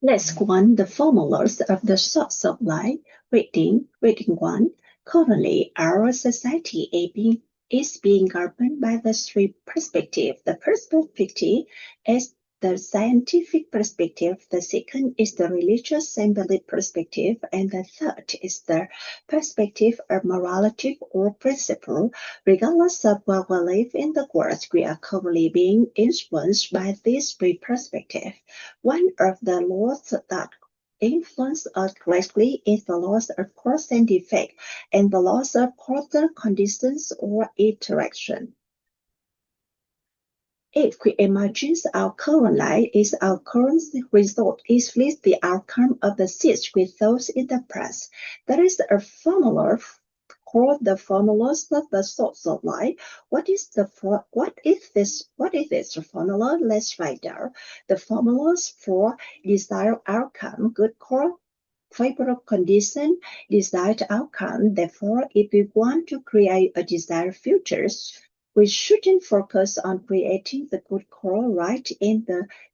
Let's go on the formulas of the source of light. Reading 1. Currently, our society is being governed by the three perspectives. The first perspective is the scientific perspective, the second is the religious and belief perspective, and the third is the perspective of morality or principle. Regardless of what we live in the world, we are currently being influenced by these three perspectives. One of the laws that influence us greatly is the laws of cause and effect and the laws of causal conditions or interaction. If we imagine our current life is our current result is with the outcome of the seeds with those in the past, there is a formula called the formulas of the source of life. What is this formula? Let's write down the formulas for desired outcome, good call, favorable condition, desired outcome. Therefore, if we want to create a desired future, we shouldn't focus on creating the good core right in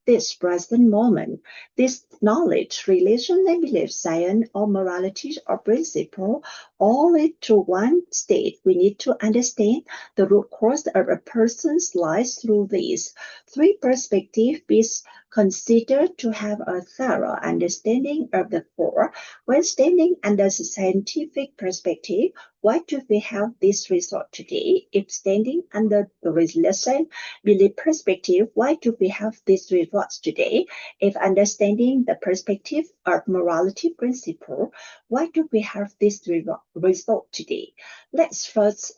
this present moment. This knowledge, relation, and belief, science, or morality, or principle, all lead to one state. We need to understand the root cause of a person's life through these three perspectives. Is considered to have a thorough understanding of the core. When standing under the scientific perspective, why do we have this result today? If standing under the relation belief perspective, why do we have these results today? If understanding the perspective of morality principle, why do we have this result today? Let's first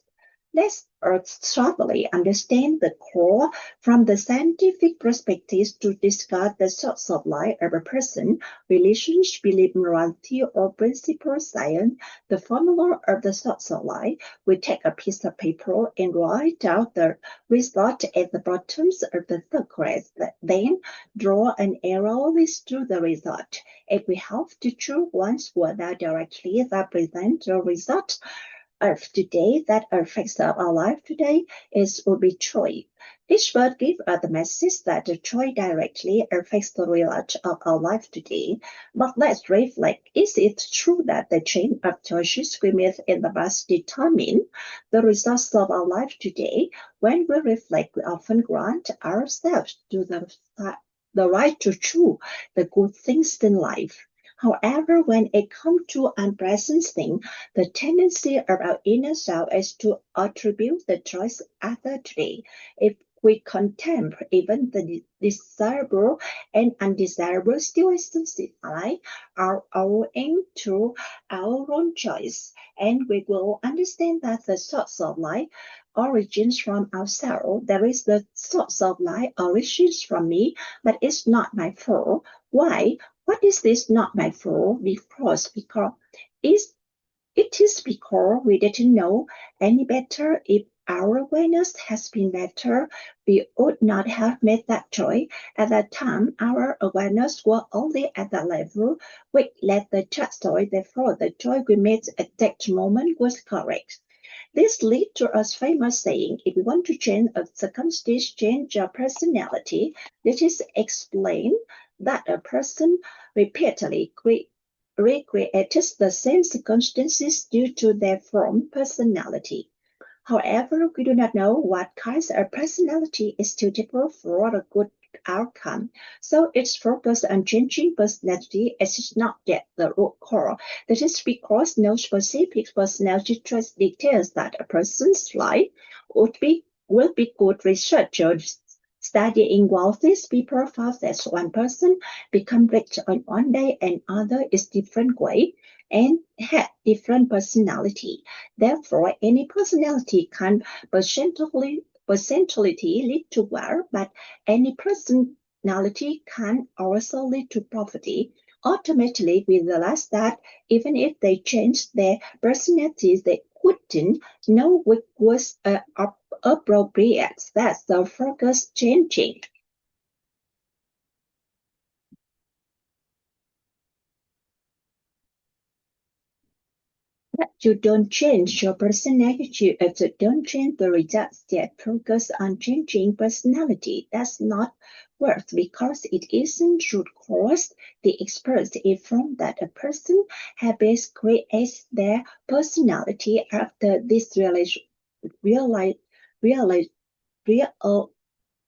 Let's thoroughly understand the core from the scientific perspective to discuss the source of life of a person, relationship, belief, morality, or principle science, the formula of the source of life. We take a piece of paper and write out the result at the bottoms of the circle. Then draw an arrow to the result. If we have to choose one word that directly represents the result, of today that affects our life today will be joy. Each word gives us the message that the joy directly affects the result of our life today. But let's reflect, is it true that the chain of choices we make in the past determine the results of our life today? When we reflect, we often grant ourselves the right to choose the good things in life. However, when it comes to unpleasant things, the tendency of our inner self is to attribute the choice other today. If we contempt even the desirable and undesirable situations in life are owing to our own choice, and we will understand that the source of life origins from ourselves. There is the source of life origins from me, but it's not my fault. Why? What is this not my fault? Because is it is because we didn't know any better. If our awareness has been better, we would not have made that choice. At that time, our awareness was only at the level which led the choice. Therefore, the choice we made at that moment was correct. This leads to a famous saying, if you want to change a circumstance, change your personality. This is explain that a person repeatedly recreates the same circumstances due to their formed personality. However, we do not know what kinds of personality is suitable for a good outcome. So its focus on changing personality is not yet the root core. That is because no specific personality trait dictates that a person's life will be good. Researchers studying wealthy people found that one person become rich on one day and other is different way and had different personality. Therefore, any personality can potentially lead to wealth, but any personality can also lead to poverty. Ultimately, we realize that even if they changed their personalities, they couldn't know which was appropriate. That's the focus changing. You don't change your personality if you don't change the results yet. Focus on changing personality. That's not worth because it isn't root cause. The experts inform that a person habits creates their personality. After this reali- reali- real-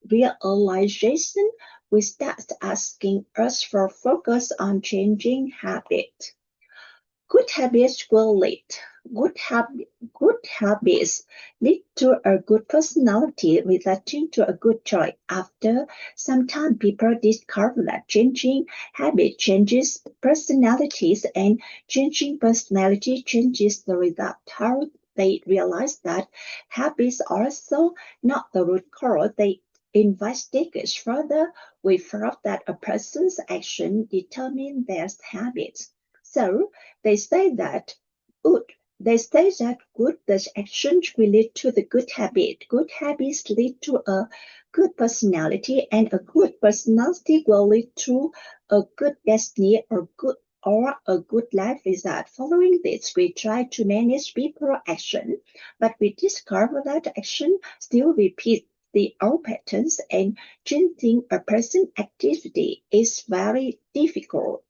realization, we start asking us for focus on changing habit. Good habits will lead. Good habits lead to a good personality, resulting to a good joy. After some time, people discover that changing habit changes personalities, and changing personality changes the result. How they realize that habits are also not the root cause. They investigate further. We found that a person's action determine their habits. So they say that good. They say that good actions will lead to the good habit. Good habits lead to a good personality, and a good personality will lead to a good destiny or a good life result. Following this, we try to manage people's action, but we discover that action still repeats the old patterns, and changing a person's activity is very difficult.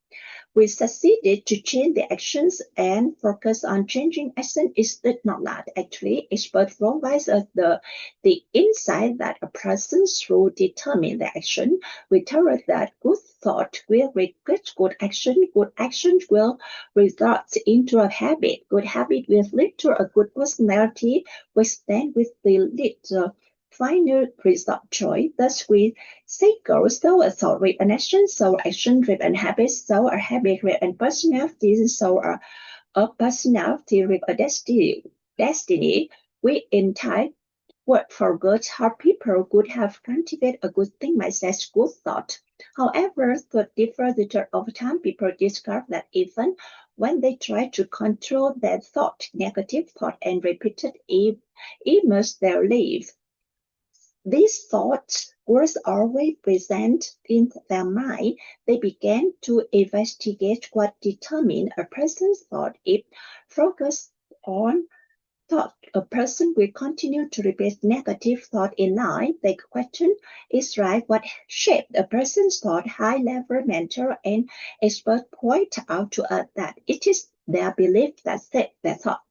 We succeeded to change the actions and focus on changing action is not that. Actually, expert provides us the insight that a person through determine the action. We tell us that good thought will regret good action will result into a habit. Good habit will lead to a good personality, which then will lead to final result joy. Thus, we cycle so a thought with an action, so action with an habit, so a habit with a personality, so a personality with a destiny. Destiny, we entire word for good, how people could have cultivated a good thing mindset, good thought. However, thought differs over time. People discover that even when they try to control their thought, negative thought, and repeated immerse their life, these thoughts were always present in their mind. They began to investigate what determined a person's thought. If focused on thought, a person will continue to repeat negative thought in life. The question is right, what shaped a person's thought? High-level mentor and expert point out to us that it is their belief that set their thought.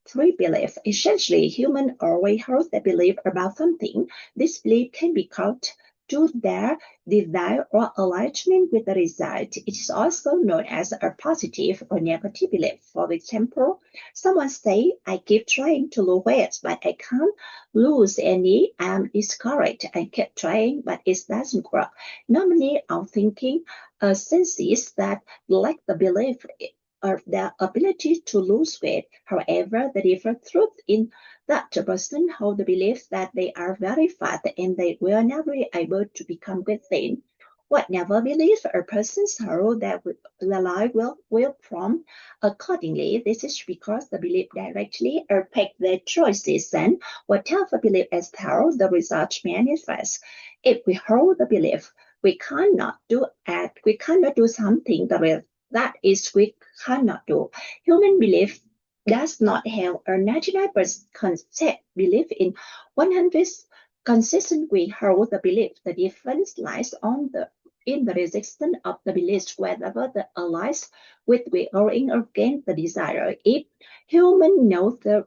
Three beliefs. Essentially, humans always hold a belief about something. This belief can be called to their desire or alignment with the result. It is also known as a positive or negative belief. For example, someone say, I keep trying to lose weight, but I can't lose any. I'm discouraged. I keep trying, but it doesn't work. Normally, our thinking senses that lack the belief of their ability to lose weight. However, the different truth in that person hold the belief that they are very fat and they will never be able to become thin. What never believe a person's hold that the life will prompt accordingly. This is because the belief directly affect their choices, and whatever belief is held, the result manifests. If we hold the belief, we cannot do something that is we cannot do. Human belief does not have a 99% concept belief in 100 consistent we hold the belief. The difference lies in the resistance of the belief, whether the allies with we or against the desire. If human knows the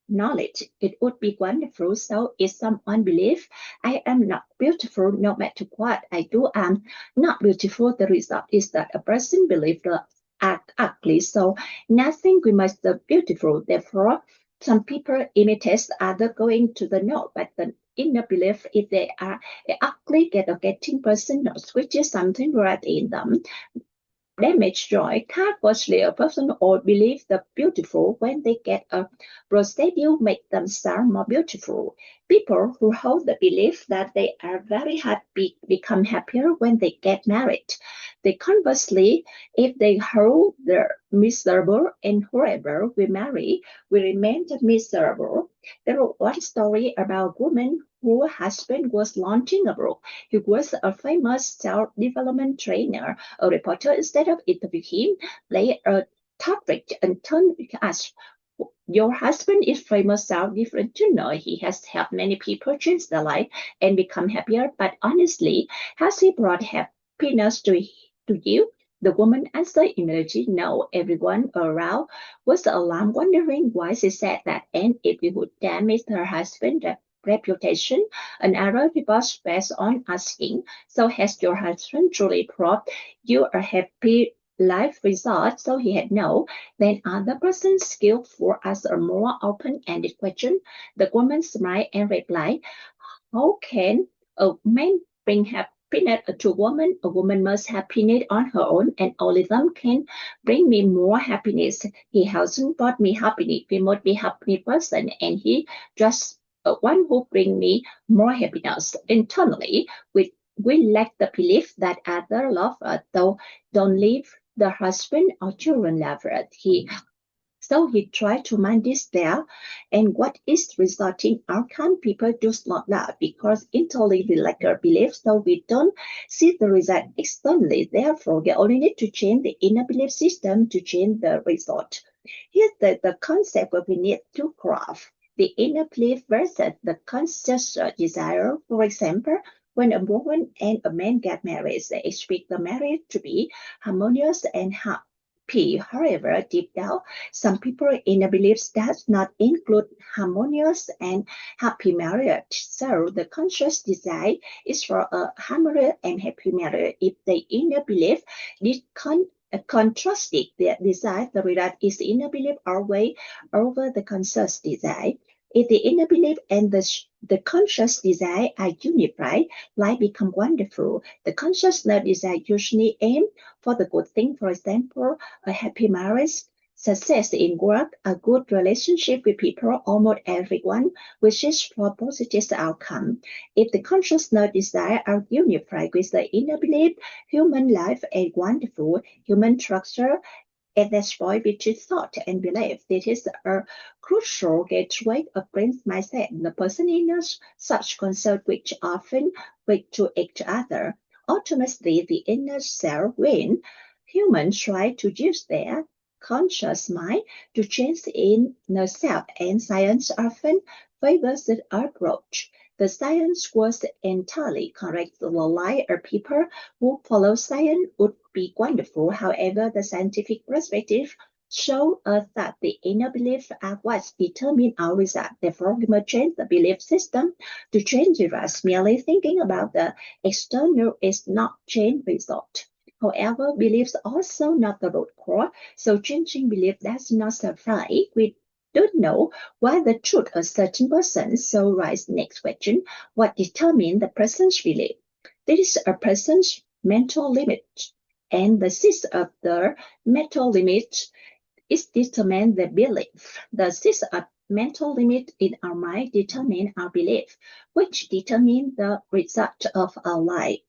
knowledge, it would be wonderful. So if someone believes I am not beautiful no matter what I do, I'm not beautiful, the result is that a person believes the act ugly. So nothing we must be beautiful. Therefore, some people imitate other going to the no, but the inner belief if they are ugly, getting person knows which is something right in them. Damaged joy casually a person or believe the beautiful when they get a prosthetic make themselves more beautiful. People who hold the belief that they are very happy become happier when they get married. They conversely, if they hold the miserable and horrible we marry, we remain miserable. There was one story about a woman whose husband was launching a book. He was a famous self-development trainer. A reporter, instead of interviewing him, laid a topic and turned to us. Your husband is famous sound different to know. He has helped many people change their life and become happier, but honestly, has he brought happiness to you? The woman answered immediately, no. Everyone around was alarmed, wondering why she said that, and if it would damage her husband's reputation. Another report based on asking, so has your husband truly brought you a happy life result? So he had no. Then other person skillful asked a more open-ended question. The woman smiled and replied, how can a man bring happiness to a woman? A woman must have happiness on her own, and only them can bring me more happiness. He hasn't brought me happiness. He must be happy person, and he just one who bring me more happiness internally. We lack the belief that other love us, though don't leave the husband or children love us. So he tried to mind this there, and what is resulting outcome people do not love because internally we lack our belief, so we don't see the result externally. Therefore, we only need to change the inner belief system to change the result. Here's the concept that we need to graph. The inner belief versus the conscious desire. For example, when a woman and a man get married, they expect the marriage to be harmonious and happy. However, deep down, some people in the beliefs does not include harmonious and happy marriage. So the conscious desire is for a harmonious and happy marriage. If the inner belief did contrasting the desire, the result is the inner belief always over the conscious desire. If the inner belief and the conscious desire are unified, life becomes wonderful. The consciousness desire usually aim for the good thing. For example, a happy marriage, success in work, a good relationship with people. Almost everyone wishes for positive outcome. If the consciousness desire are unified with the inner belief, human life is wonderful. Human structure at that point between thought and belief. This is a crucial gateway of brain mindset. The person in such concept which often wait to each other. Ultimately, the inner self win. Humans try to use their conscious mind to change in the self, and science often favors this approach. The science was entirely correct. The life of people who follow science would be wonderful. However, the scientific perspective show us that the inner beliefs are what determine our result. Therefore, we must change the belief system to change the result. Merely thinking about the external is not change result. However, beliefs also not the root core, so changing belief does not suffice. We don't know why the truth of certain person. So rise next question. What determines the person's belief? There is a person's mental limit, and the system of the mental limit is determine the belief. The system of mental limit in our mind determine our belief, which determine the result of our life.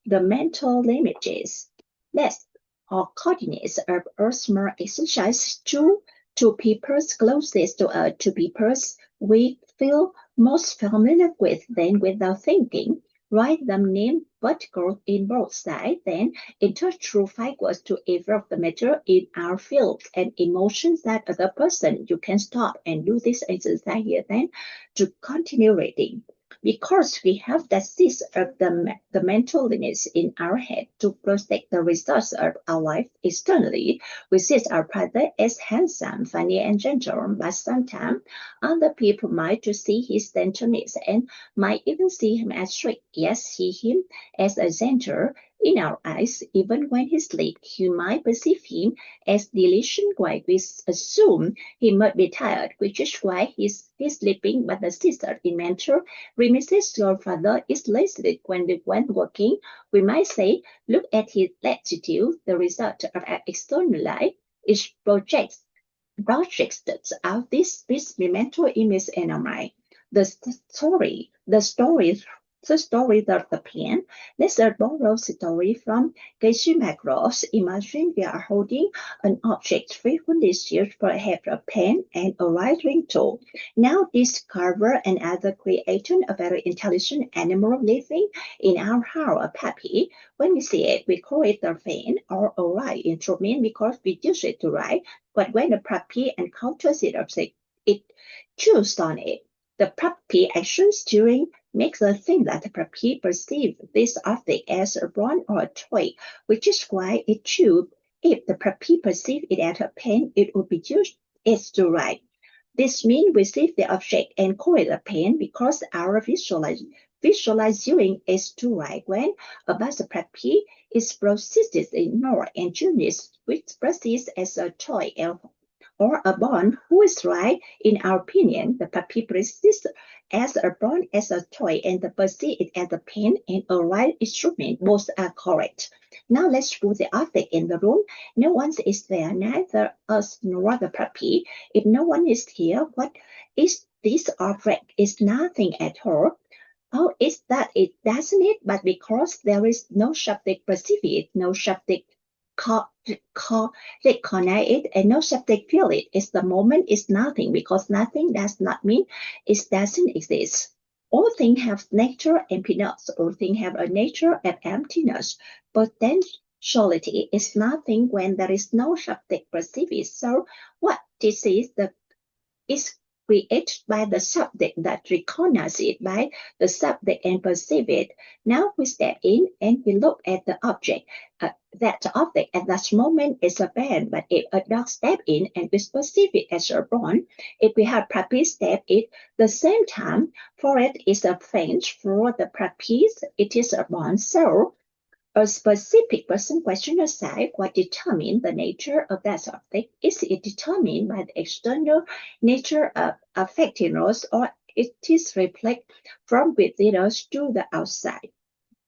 The mental images. Next, or coordinates of a small exercise to people's closest to us, to people's we feel most familiar with, then without thinking, write them name vertical in both sides, then enter through 5 words to evoke the matter in our feelings and emotions that other person. You can stop and do this exercise here then to continue reading. Because we have that sense of the mental limits in our head to protect the results of our life externally, we see our brother as handsome, funny, and gentle, but sometimes other people might to see his gentleness and might even see him as strict. Yes, see him as a gentle in our eyes. Even when he sleeps, you might perceive him as diligent, while we assume he must be tired, which is why he's sleeping, but the sister in mentor reminisces your father is lazy when working. We might say, look at his latitude, the result of our external life is projects out this mental image in our mind. The story The story of the pen. Let's borrow a story from Casey McGraw's. Imagine we are holding an object frequently used for a pen and a writing tool. Now discover another creation, a very intelligent animal living in our house, a puppy. When we see it, we call it a pen or a writing instrument because we use it to write. But when a puppy encounters it, it chews on it. The puppy actions during makes us think that the puppy perceives this object as a bone or a toy, which is why it chews. If the puppy perceives it as a pen, it would be used as to write. This means we see the object and call it a pen because our visualizing is to write when about the puppy is processed in more and units, which perceives as a toy or a bond who is right. In our opinion, the puppy persists as a bond as a toy and the perceive it as a pen and a right instrument. Both are correct. Now let's put the object in the room. No one is there, neither us nor the puppy. If no one is here, what is this object? Is nothing at all. Oh, it's that it doesn't it? But because there is no subject perceive it, no subject recognize it, and no subject feel it. It's the moment is nothing because nothing does not mean it doesn't exist. All things have nature and emptiness. All things have a nature and emptiness. Potentiality is nothing when there is no subject perceive it. So what this is created by the subject that recognizes it by the subject and perceive it. Now we step in and we look at the object. That object at that moment is a pen, but if a dog step in and we perceive it as a bone, if we have puppy step it, the same time for it is a French, for the puppies it is a bone. So a specific person question aside, what determines the nature of that object? Is it determined by the external nature of affecting us, or it is reflected from within us to the outside?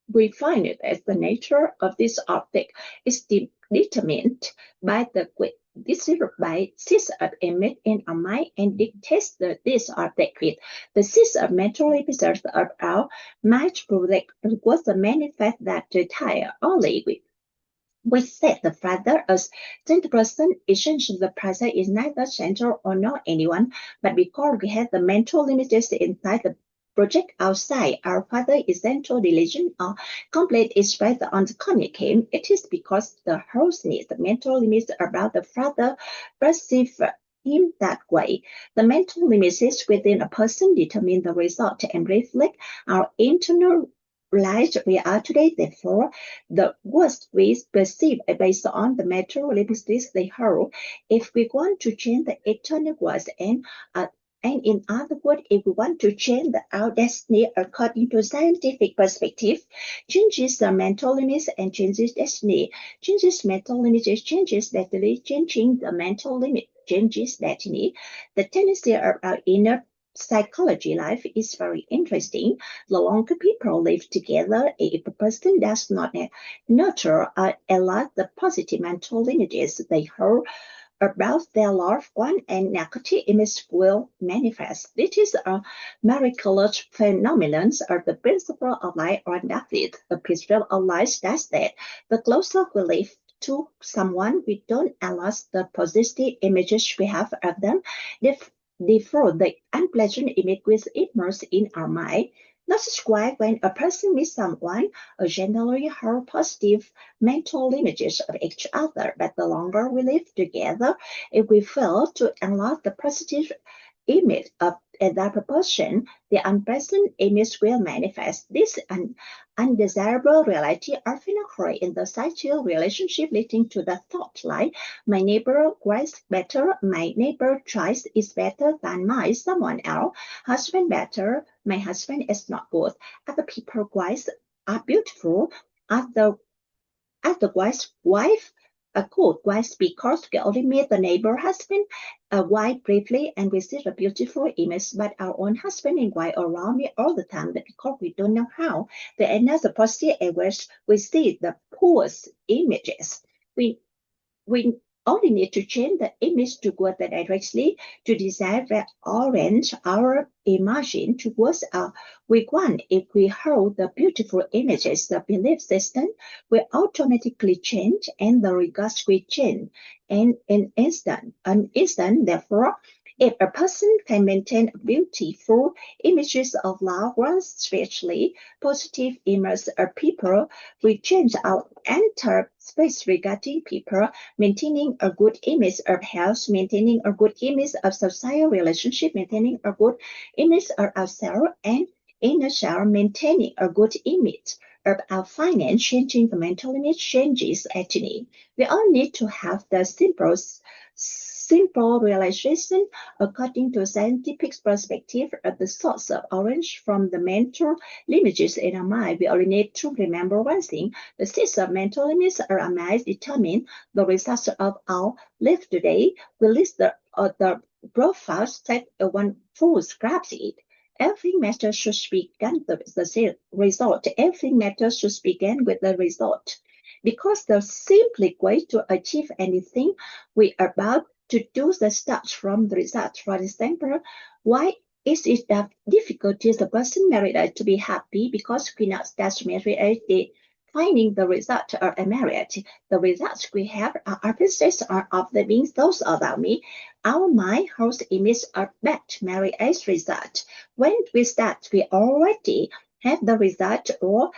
We find it as the nature of this object is determined by the this by system of image in our mind and dictates this object with the system of mental episodes of our mind project was the manifest that retire only with. We said the father as center person, essentially the present is neither center or not anyone, but because we have the mental images inside the project outside, our father is central religion or complete is based on the communicate. It is because the host needs the mental limits about the father perceive him that way. The mental limits within a person determine the result and reflect our internal lives we are today. Therefore, the worst we perceive based on the mental limits they hold. If we want to change the eternal words and in other words, if we want to change our destiny according to scientific perspective, changes the mental limits and changes destiny. Changes mental limits changes destiny. Changing the mental limit changes destiny. The tendency of our inner psychology life is very interesting. The longer people live together, if a person does not nurture or allow the positive mental images they hold about their loved one, and negative image will manifest. This is a miraculous phenomenon of the principle of life or death. The principle of life does that. The closer we live to someone, we don't allow the positive images we have of them. Therefore, the unpleasant image will immerse in our mind. That is why when a person meets someone, generally hold positive mental images of each other. But the longer we live together, if we fail to unlock the positive image of that proportion, the unpleasant image will manifest. This undesirable reality often occurs in the sexual relationship, leading to the thought like, my neighbor dresses better, my neighbor choice is better than mine, someone else, husband better, my husband is not good, other people wives are beautiful, other wife a good wife because we only meet the neighbor husband, a wife briefly and we see a beautiful image, but our own husband and wife around me all the time, but because we don't know how, the another positive average, we see the poorest images. We only need to change the image toward the directly to decide where orange our imagine towards week one. If we hold the beautiful images, the belief system will automatically change and the regards will change in an instant. Therefore, if a person can maintain beautiful images of loved ones, especially positive images of people, we change our entire space regarding people, maintaining a good image of health, maintaining a good image of social relationship, maintaining a good image of ourselves, and in a self, maintaining a good image of our finance, changing the mental image changes actually. We all need to have the simple realization according to scientific perspective of the source of orange from the mental images in our mind. We only need to remember one thing: the seeds of mental images are our minds determine the results of our life today. We list the profiles that one fool grabs it. Everything matters should begin with the result. Everything matters should begin with the result. Because the simply way to achieve anything we are about to do the starts from the result. For example, why is it that difficulty the person married to be happy? Because we not start marriage finding the result of a marriage. The results we have are opposites of the beings those around me. Our mind holds image of bad marriage result. When we start, we already have the result or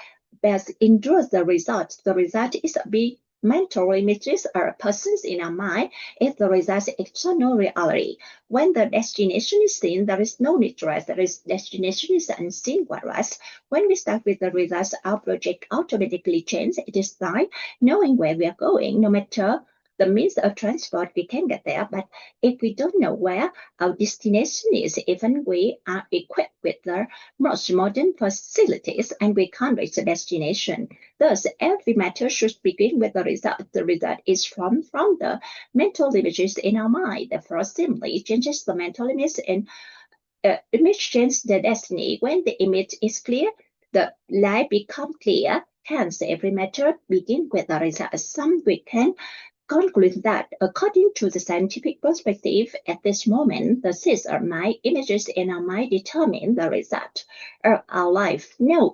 best endures the result. The result is a big mental images or persons in our mind is the result external reality. When the destination is seen, there is no need to rest. There is destination is unseen, whereas when we start with the results, our project automatically changes. It is like knowing where we are going, no matter the means of transport, we can get there. But if we don't know where our destination is, even we are equipped with the most modern facilities and we can't reach the destination. Thus, every matter should begin with the result. The result is from the mental images in our mind. Therefore, simply changes the mental image and image changes the destiny. When the image is clear, the light becomes clear. Hence, every matter begins with the result. Some we can conclude that, according to the scientific perspective, at this moment, the seeds of my images in our mind determine the result of our life. The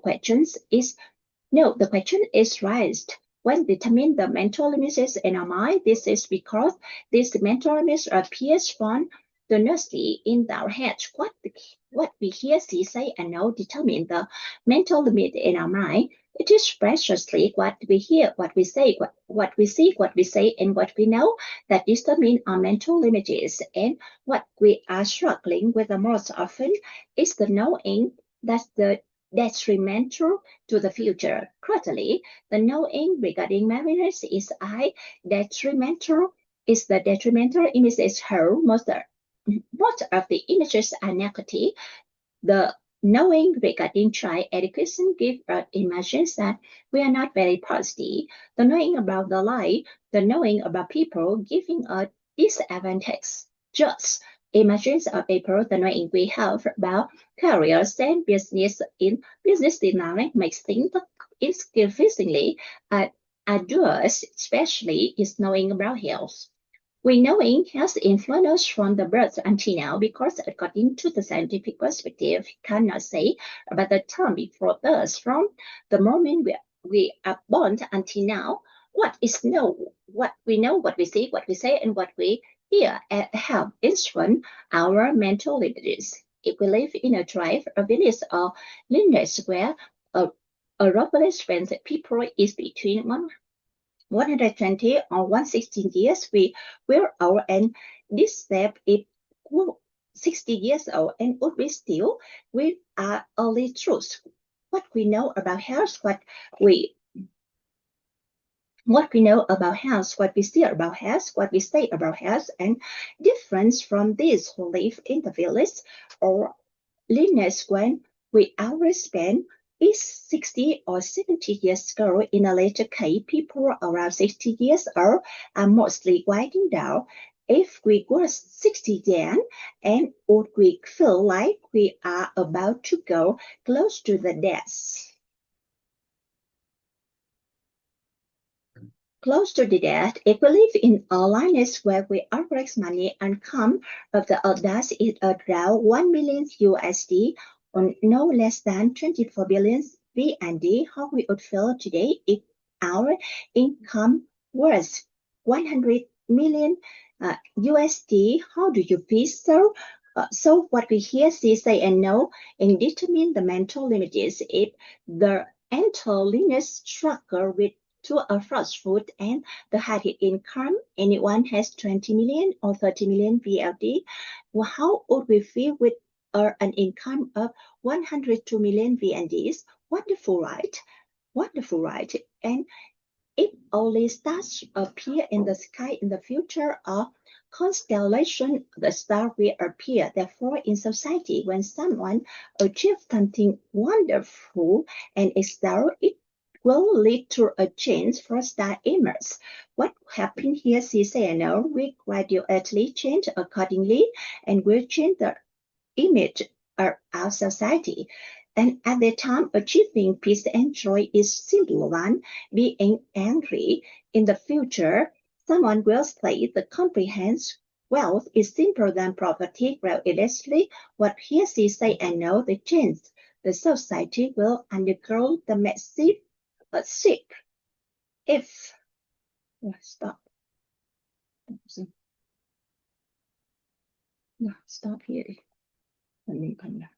question is raised. When determine the mental images in our mind, this is because this mental image appears spontaneously in our heads. What we hear, see, say, and know determine the mental image in our mind. It is preciously what we hear, what we say, what we see, what we say, and what we know that determine our mental images. And what we are struggling with the most often is the knowing that's the detrimental to the future. Currently, the knowing regarding marriage is detrimental. Is the detrimental images whole? Most of the images are negative. The knowing regarding child education gives us images that we are not very positive. The knowing about the life, the knowing about people giving us disadvantage. Just images of people, the knowing we have about careers and business in business dynamic makes things increasingly arduous, especially is knowing about health. We knowing has influenced from the birth until now because according to the scientific perspective, cannot say about the time before birth from the moment we are born until now, what is know, what we know, what we see, what we say, and what we hear have influenced our mental images. If we live in a tribe, a village, or lineage where a roughly spans people is between 120 or 116 years, we were old, and this step is 60 years old and would be still with our early truths. What we know about health, what we know about health, what we see about health, what we say about health, and difference from these who live in the village or lineage when we always spend is 60 or 70 years ago. In a later case, people around 60 years old are mostly winding down. If we were 60 then, and would we feel like we are about to go close to the death? Close to the death, if we live in a lineage where we average money income of the adults is around 1 million USD or no less than 24 billion VND, how we would feel today if our income was 100 million USD? How do you feel? So what we hear, see, say, and know, and determine the mental limits if the entire lineage struggle with to a fast food and the high income, anyone has 20 million or 30 million VLD, well, how would we feel with an income of 102 million VNDs? Wonderful, right? Wonderful, right? And if only stars appear in the sky in the future, a constellation, the star will appear. Therefore, in society, when someone achieves something wonderful and extraordinary, it will lead to a change for star image. What happened here, CCNO, we gradually change accordingly and will change the image of our society. And at the time, achieving peace and joy is simple one. Being angry in the future, someone will say the comprehends wealth is simpler than property. Well, eventually, what he sees, say, and know the change. The society will undergo the massive shift. If stop, no, stop here. Let me come back.